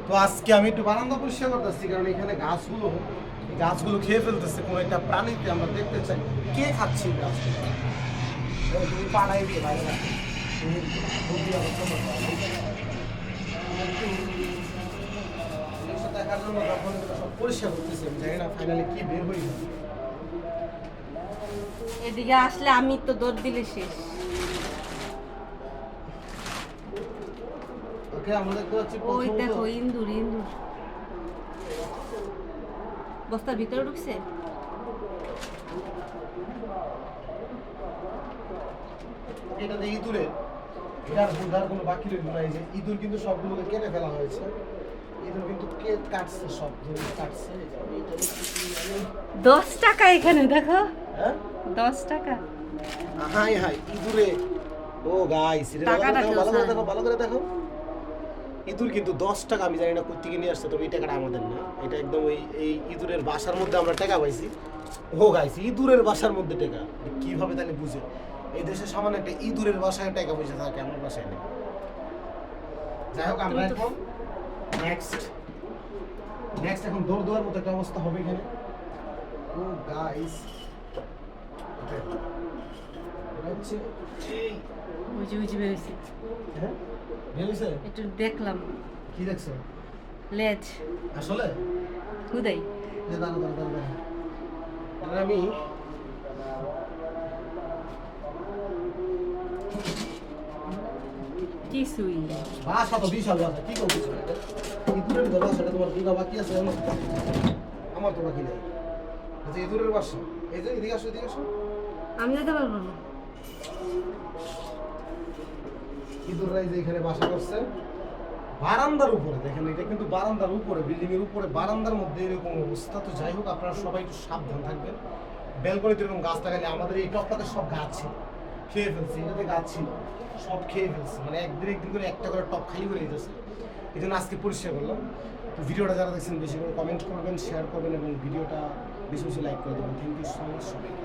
তো আজকে আমি একটু বারান্দা পরিষ্কার করতেছি, কারণ এখানে গাছগুলো খেয়ে ফেলতেছে। কোনো একটা প্রাণীতে আমরা দেখতে চাই কে খাচ্ছে এই গাছগুলো। তুমি পাড়াই দিয়ে বাইরে রাখো। দেখার জন্য যখন সব পরিষ্কার করতেছি, আমি জানি না ফাইনালি কি বের হয়ে যাবে। এদিকে আসলে আমি তো দৌড় দিলে শেষ। ওকে, আমরা দেখতে পাচ্ছি ওই দেখো ইন্দুর বস্তার ভিতরে ঢুকছে। এটা যে ইঁদুরের, এটার বোঝার কোনো বাকি রইল না। এই যে ইঁদুর কিন্তু সবগুলোকে কেটে ফেলা হয়েছে। ইঁদুর কিন্তু কে কাটছে, সব ধরে কাটছে। 10 টাকা এখানে দেখো, হ্যাঁ 10 টাকা। হাই হাই ইঁদুরে। ও গাইস, এটা ভালো করে দেখো, ভালো করে দেখো। ইঁদুর কিন্তু 10 টাকা, আমি জানি না কোথা থেকে নিয়ে আসছে, তবে এই টাকাটা আমাদের না। এটা একদম এই ইঁদুরের বাসার মধ্যে আমরা টাকা পাইছি। ও গাইস, ইঁদুরের বাসার মধ্যে টাকা কিভাবে তাহলে বুঝে? এই দেশে সামান্য একটা ইঁদুরের বাসায় টাকা পয়সা থাকে, আমার বাসায় নেই। যাই হোক, আমরা এখন নেক্সট এখন দৌড় দেওয়ার মতো একটা অবস্থা হবে এখানে। ও গাইস, হচ্ছে এই বুঝি বেরিয়েছে। হ্যাঁ বেরিয়েছে। একটু দেখলাম কি দেখছো? লেজ আসলে খুদাই। দাঁড়া আমি কিছুই বাসা তো বিশাল বাসা, কি করবো ইঁদুরের বাসাটা তোমার বিঘা বাকি আছে আমার তো বাকি নেই। আচ্ছা, ইঁদুরের বাসা এই যে, এদিকে আসো। আমি যেতে পারবো না। ইঁদুররা এই যে এখানে বাসা করছে বারান্দার উপরে। দেখেন, এটা কিন্তু বারান্দার উপরে, বিল্ডিং এর উপরে বারান্দার মধ্যে এরকম অবস্থা। তো যাই হোক, আপনারা সবাই একটু সাবধান থাকবেন। ব্যালকনিতে এরকম গাছ লাগালে, আমাদের এই টপটাতে সব গাছ ছিল, খেয়ে ফেলছে। এটাতে গাছ ছিল, সব খেয়ে ফেলছে। মানে একদিন করে একটা করে টপ খালি করে দিতেছে। এই জন্য আজকে পরিষ্কার করলাম। তো ভিডিওটা যারা দেখছেন বেশি করে কমেন্ট করবেন, শেয়ার করবেন এবং ভিডিওটা বেশি লাইক করে দেবেন। থ্যাংক ইউ সো মাচ সবাইকে।